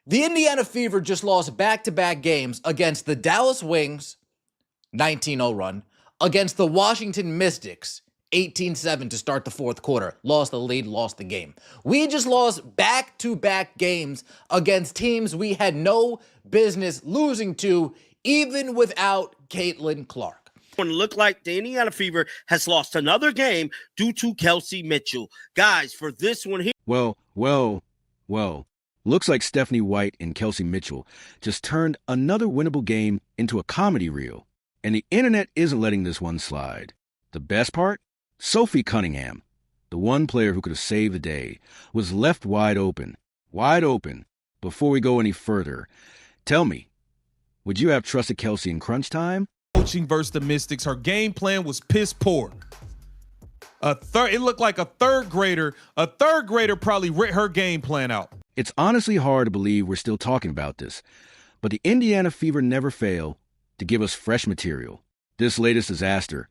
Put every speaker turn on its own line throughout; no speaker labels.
The Indiana Fever just lost back-to-back games against the Dallas Wings, 19-0 run, against the Washington Mystics, 18-7 to start the fourth quarter. Lost the lead, lost the game. We just lost back-to-back games against teams we had no business losing to, even without Caitlin Clark.
It looked like the Indiana Fever has lost another game due to Kelsey Mitchell. Guys, for this one here.
Well. Looks like Stephanie White and Kelsey Mitchell just turned another winnable game into a comedy reel. And the internet isn't letting this one slide. The best part? Sophie Cunningham, the one player who could have saved the day, was left wide open. Before we go any further, tell me, would you have trusted Kelsey in crunch time?
Coaching versus the Mystics, her game plan was piss poor. It looked like a third grader probably writ her game plan out.
It's honestly hard to believe we're still talking about this, but the Indiana Fever never fail to give us fresh material. This latest disaster,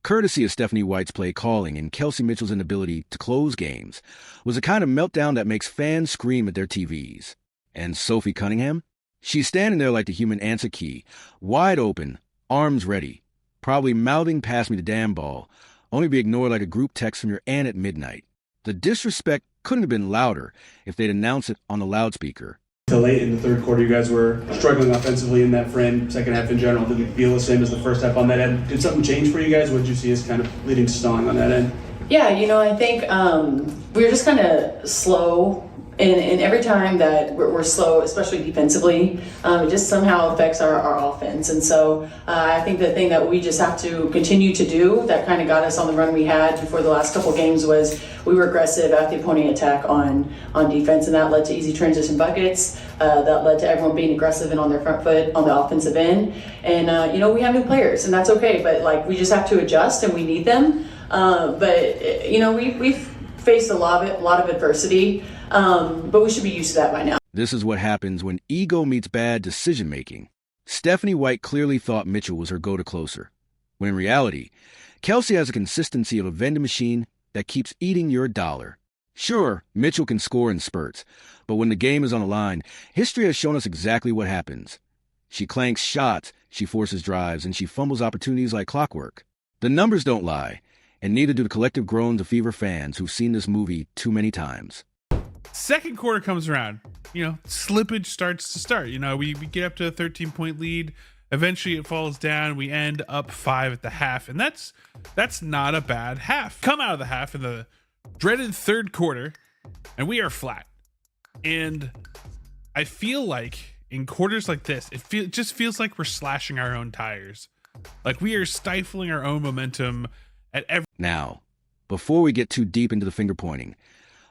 courtesy of Stephanie White's play calling and Kelsey Mitchell's inability to close games, was a kind of meltdown that makes fans scream at their TVs. And Sophie Cunningham? She's standing there like the human answer key, wide open, arms ready, probably mouthing "pass me the damn ball," only to be ignored like a group text from your aunt at midnight. The disrespect couldn't have been louder if they'd announced it on the loudspeaker.
Till late in the third quarter, you guys were struggling offensively in that frame. Second half in general didn't feel the same as the first half on that end. Did something change for you guys? What did you see as kind of leading to stalling on that end?
Yeah, I think we were just kind of slow. And every time that we're slow, especially defensively, it just somehow affects our offense. And so I think the thing that we just have to continue to do that kind of got us on the run we had before the last couple games was we were aggressive at the opponent attack on defense, and that led to easy transition buckets. That led to everyone being aggressive and on their front foot on the offensive end. And, we have new players, and that's okay. But, we just have to adjust, and we need them. We've faced a lot of adversity. But we should be used to that by now.
This is what happens when ego meets bad decision-making. Stephanie White clearly thought Mitchell was her go-to closer, when in reality, Kelsey has a consistency of a vending machine that keeps eating your dollar. Sure, Mitchell can score in spurts, but when the game is on the line, history has shown us exactly what happens. She clanks shots, she forces drives, and she fumbles opportunities like clockwork. The numbers don't lie, and neither do the collective groans of Fever fans who've seen this movie too many times.
Second quarter comes around, slippage starts to start. We get up to a 13-point lead. Eventually it falls down. We end up 5 at the half. And that's not a bad half. Come out of the half in the dreaded third quarter, and we are flat. And I feel like in quarters like this, it just feels like we're slashing our own tires. Like we are stifling our own momentum at every.
Now, before we get too deep into the finger pointing,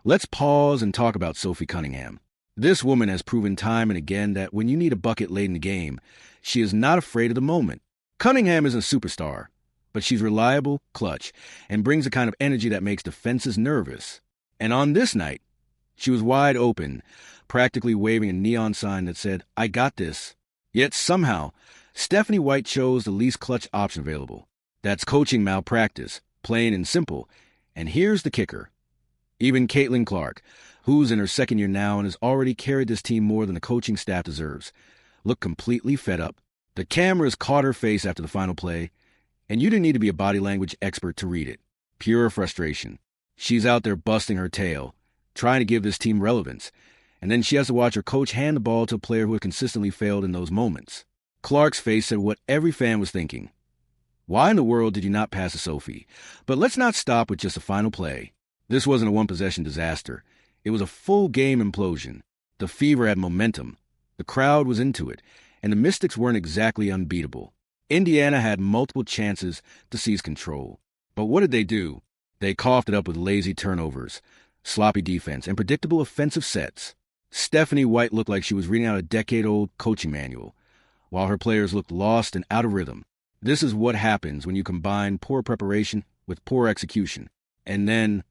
let's pause and talk about Sophie Cunningham. This woman has proven time and again that when you need a bucket late in the game, she is not afraid of the moment. Cunningham isn't a superstar, but she's reliable, clutch, and brings a kind of energy that makes defenses nervous. And on this night, she was wide open, practically waving a neon sign that said, "I got this." Yet somehow, Stephanie White chose the least clutch option available. That's coaching malpractice, plain and simple. And here's the kicker. Even Caitlin Clark, who's in her second year now and has already carried this team more than the coaching staff deserves, looked completely fed up. The cameras caught her face after the final play, and you didn't need to be a body language expert to read it. Pure frustration. She's out there busting her tail, trying to give this team relevance, and then she has to watch her coach hand the ball to a player who had consistently failed in those moments. Clark's face said what every fan was thinking. Why in the world did you not pass to Sophie? But let's not stop with just a final play. This wasn't a one-possession disaster. It was a full-game implosion. The Fever had momentum. The crowd was into it, and the Mystics weren't exactly unbeatable. Indiana had multiple chances to seize control. But what did they do? They coughed it up with lazy turnovers, sloppy defense, and predictable offensive sets. Stephanie White looked like she was reading out a decade-old coaching manual, while her players looked lost and out of rhythm. This is what happens when you combine poor preparation with poor execution. And then,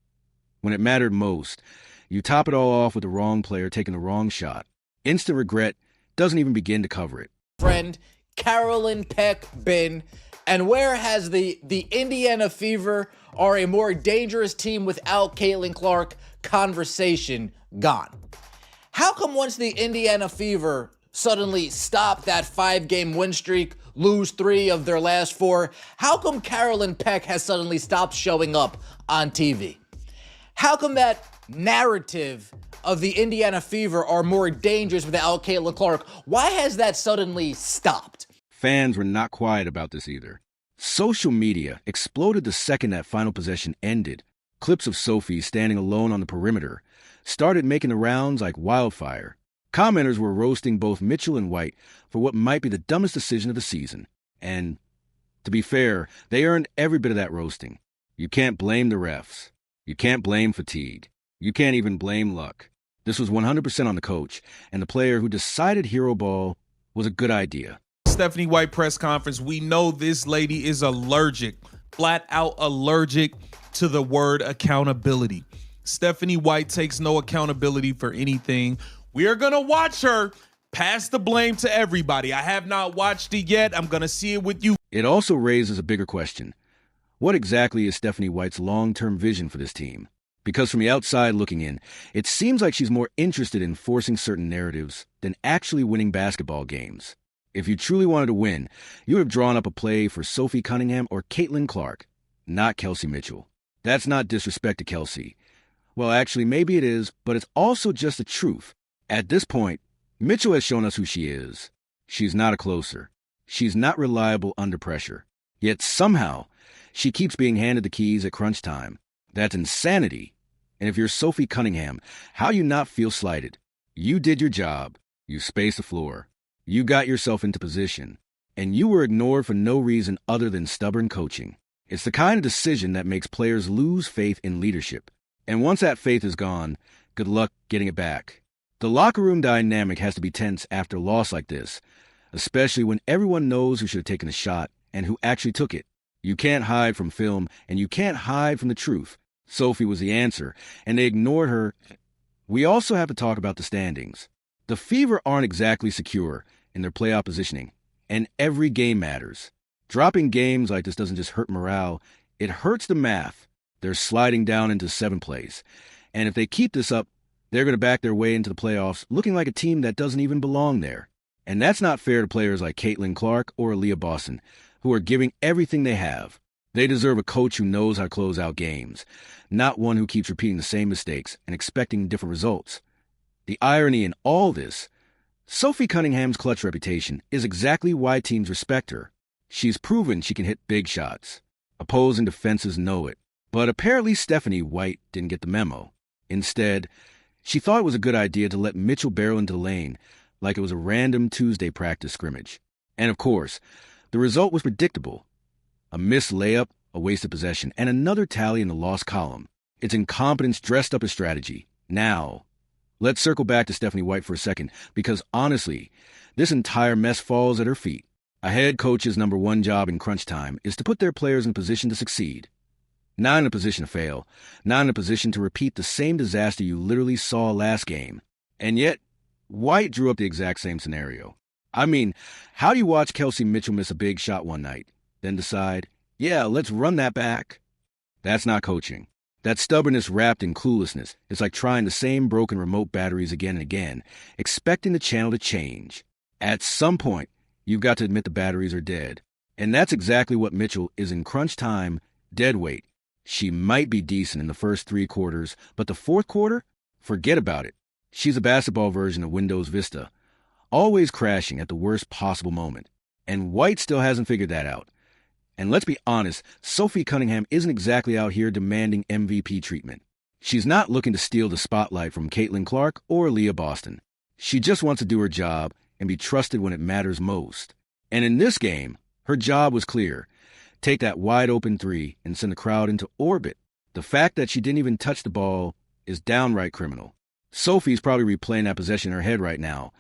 when it mattered most, you top it all off with the wrong player taking the wrong shot. Instant regret doesn't even begin to cover it.
Friend Carolyn Peck been, and where has the Indiana Fever are a more dangerous team without Caitlin Clark conversation gone? How come once the Indiana Fever suddenly stop that 5-game win streak, lose 3 of their last 4, how come Carolyn Peck has suddenly stopped showing up on TV? How come that narrative of the Indiana Fever are more dangerous without Caitlin Clark? Why has that suddenly stopped?
Fans were not quiet about this either. Social media exploded the second that final possession ended. Clips of Sophie standing alone on the perimeter started making the rounds like wildfire. Commenters were roasting both Mitchell and White for what might be the dumbest decision of the season. And, to be fair, they earned every bit of that roasting. You can't blame the refs. You can't blame fatigue. You can't even blame luck. This was 100% on the coach, and the player who decided hero ball was a good idea.
Stephanie White press conference. We know this lady is allergic, flat out allergic to the word accountability. Stephanie White takes no accountability for anything. We are going to watch her pass the blame to everybody. I have not watched it yet. I'm going to see it with you.
It also raises a bigger question. What exactly is Stephanie White's long-term vision for this team? Because from the outside looking in, it seems like she's more interested in forcing certain narratives than actually winning basketball games. If you truly wanted to win, you would have drawn up a play for Sophie Cunningham or Caitlin Clark, not Kelsey Mitchell. That's not disrespect to Kelsey. Well, actually, maybe it is, but it's also just the truth. At this point, Mitchell has shown us who she is. She's not a closer. She's not reliable under pressure. Yet somehow, she keeps being handed the keys at crunch time. That's insanity. And if you're Sophie Cunningham, how do you not feel slighted? You did your job. You spaced the floor. You got yourself into position. And you were ignored for no reason other than stubborn coaching. It's the kind of decision that makes players lose faith in leadership. And once that faith is gone, good luck getting it back. The locker room dynamic has to be tense after a loss like this, especially when everyone knows who should have taken the shot and who actually took it. You can't hide from film, and you can't hide from the truth. Sophie was the answer, and they ignored her. We also have to talk about the standings. The Fever aren't exactly secure in their playoff positioning, and every game matters. Dropping games like this doesn't just hurt morale, it hurts the math. They're sliding down into 7th place, and if they keep this up, they're going to back their way into the playoffs looking like a team that doesn't even belong there. And that's not fair to players like Caitlin Clark or Aaliyah Boston, who are giving everything they have. They deserve a coach who knows how to close out games, not one who keeps repeating the same mistakes and expecting different results. The irony in all this, Sophie Cunningham's clutch reputation is exactly why teams respect her. She's proven she can hit big shots. Opposing defenses know it. But apparently Stephanie White didn't get the memo. Instead, she thought it was a good idea to let Mitchell barrel into the lane like it was a random Tuesday practice scrimmage. And of course, the result was predictable. A missed layup, a wasted possession, and another tally in the loss column. It's incompetence dressed up as strategy. Now, let's circle back to Stephanie White for a second, because honestly, this entire mess falls at her feet. A head coach's number one job in crunch time is to put their players in position to succeed. Not in a position to fail, not in a position to repeat the same disaster you literally saw last game. And yet, White drew up the exact same scenario. I mean, how do you watch Kelsey Mitchell miss a big shot one night, then decide, yeah, let's run that back? That's not coaching. That stubbornness wrapped in cluelessness is like trying the same broken remote batteries again and again, expecting the channel to change. At some point, you've got to admit the batteries are dead. And that's exactly what Mitchell is in crunch time, dead weight. She might be decent in the first 3 quarters, but the 4th quarter? Forget about it. She's a basketball version of Windows Vista, always crashing at the worst possible moment. And White still hasn't figured that out. And let's be honest, Sophie Cunningham isn't exactly out here demanding MVP treatment. She's not looking to steal the spotlight from Caitlin Clark or Aaliyah Boston. She just wants to do her job and be trusted when it matters most. And in this game, her job was clear. Take that wide-open 3 and send the crowd into orbit. The fact that she didn't even touch the ball is downright criminal. Sophie's probably replaying that possession in her head right now,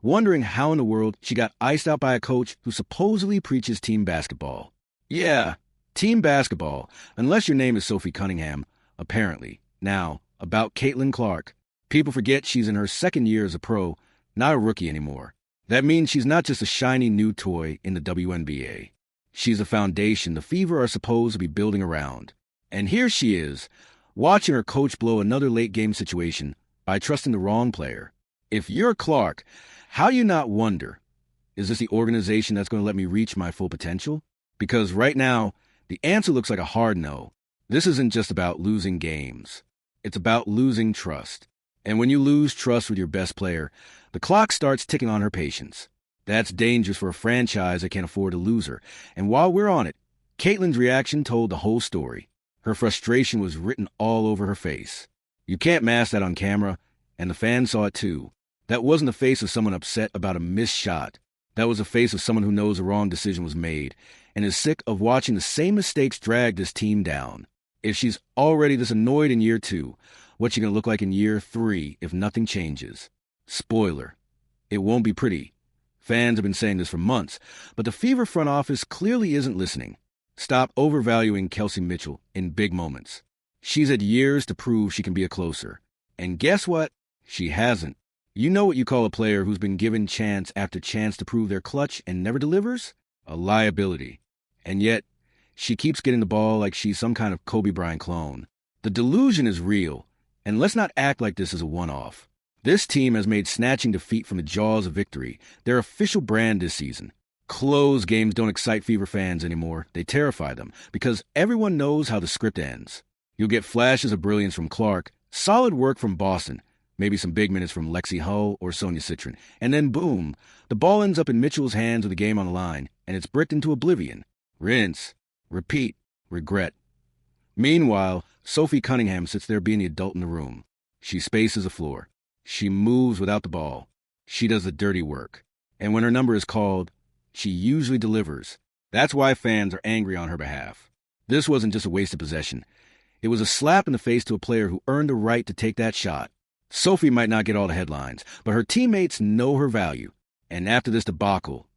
wondering how in the world she got iced out by a coach who supposedly preaches team basketball. Yeah, team basketball, unless your name is Sophie Cunningham, apparently. Now, about Caitlin Clark. People forget she's in her 2nd year as a pro, not a rookie anymore. That means she's not just a shiny new toy in the WNBA. She's a foundation the Fever are supposed to be building around. And here she is, watching her coach blow another late-game situation by trusting the wrong player. If you're Clark, how do you not wonder, is this the organization that's going to let me reach my full potential? Because right now, the answer looks like a hard no. This isn't just about losing games. It's about losing trust. And when you lose trust with your best player, the clock starts ticking on her patience. That's dangerous for a franchise that can't afford to lose her. And while we're on it, Caitlin's reaction told the whole story. Her frustration was written all over her face. You can't mask that on camera, and the fans saw it too. That wasn't the face of someone upset about a missed shot. That was the face of someone who knows the wrong decision was made and is sick of watching the same mistakes drag this team down. If she's already this annoyed in year 2, what's she going to look like in year 3 if nothing changes? Spoiler, it won't be pretty. Fans have been saying this for months, but the Fever front office clearly isn't listening. Stop overvaluing Kelsey Mitchell in big moments. She's had years to prove she can be a closer. And guess what? She hasn't. You know what you call a player who's been given chance after chance to prove their clutch and never delivers? A liability. And yet, she keeps getting the ball like she's some kind of Kobe Bryant clone. The delusion is real, and let's not act like this is a one-off. This team has made snatching defeat from the jaws of victory their official brand this season. Close games don't excite Fever fans anymore. They terrify them, because everyone knows how the script ends. You'll get flashes of brilliance from Clark, solid work from Boston, maybe some big minutes from Lexi Hull or Sonia Citron, and then boom, the ball ends up in Mitchell's hands with the game on the line, and it's bricked into oblivion. Rinse, repeat, regret. Meanwhile, Sophie Cunningham sits there being the adult in the room. She spaces the floor. She moves without the ball. She does the dirty work. And when her number is called, she usually delivers. That's why fans are angry on her behalf. This wasn't just a wasted possession. It was a slap in the face to a player who earned the right to take that shot. Sophie might not get all the headlines, but her teammates know her value. And after this debacle,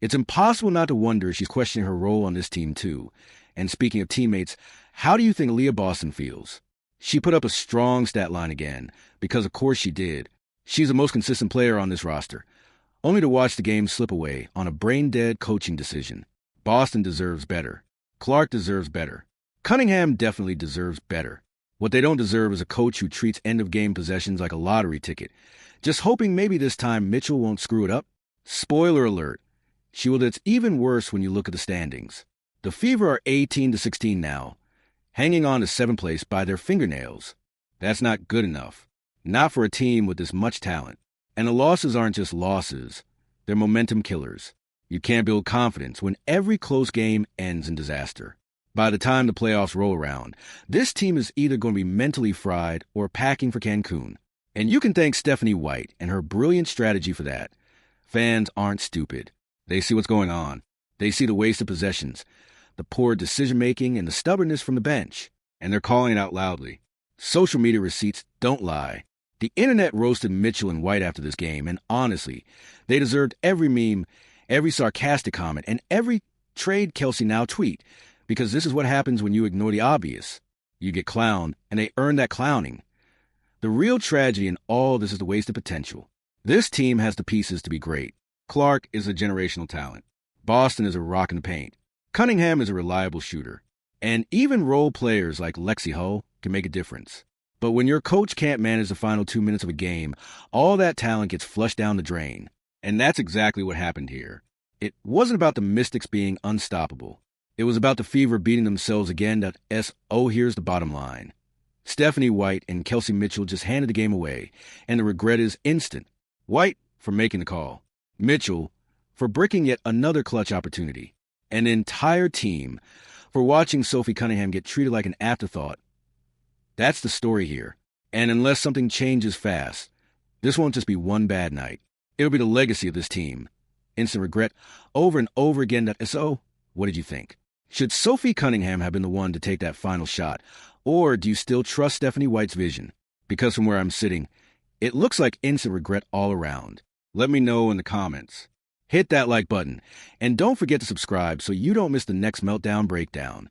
it's impossible not to wonder if she's questioning her role on this team too. And speaking of teammates, how do you think Leah Boston feels? She put up a strong stat line again, because of course she did. She's the most consistent player on this roster, only to watch the game slip away on a brain-dead coaching decision. Boston deserves better. Clark deserves better. Cunningham definitely deserves better. What they don't deserve is a coach who treats end-of-game possessions like a lottery ticket, just hoping maybe this time Mitchell won't screw it up. Spoiler alert, she will. It's even worse when you look at the standings. The Fever are 18-16 now, hanging on to 7th place by their fingernails. That's not good enough. Not for a team with this much talent. And the losses aren't just losses. They're momentum killers. You can't build confidence when every close game ends in disaster. By the time the playoffs roll around, this team is either going to be mentally fried or packing for Cancun. And you can thank Stephanie White and her brilliant strategy for that. Fans aren't stupid. They see what's going on. They see the wasted possessions, the poor decision-making, and the stubbornness from the bench. And they're calling it out loudly. Social media receipts don't lie. The internet roasted Mitchell and White after this game, and honestly, they deserved every meme, every sarcastic comment, and every trade Kelsey now tweet, because this is what happens when you ignore the obvious. You get clowned, and they earn that clowning. The real tragedy in all this is the wasted potential. This team has the pieces to be great. Clark is a generational talent. Boston is a rock in the paint. Cunningham is a reliable shooter. And even role players like Lexi Hull can make a difference. But when your coach can't manage the final 2 minutes of a game, all that talent gets flushed down the drain. And that's exactly what happened here. It wasn't about the Mystics being unstoppable. It was about the Fever beating themselves again. Here's the bottom line. Stephanie White and Kelsey Mitchell just handed the game away, and the regret is instant. White for making the call. Mitchell for bricking yet another clutch opportunity. An entire team for watching Sophie Cunningham get treated like an afterthought. That's the story here. And unless something changes fast, this won't just be one bad night. It'll be the legacy of this team. Instant regret over and over again. What did you think? Should Sophie Cunningham have been the one to take that final shot? Or do you still trust Stephanie White's vision? Because from where I'm sitting, it looks like instant regret all around. Let me know in the comments. Hit that like button. And don't forget to subscribe so you don't miss the next Meltdown Breakdown.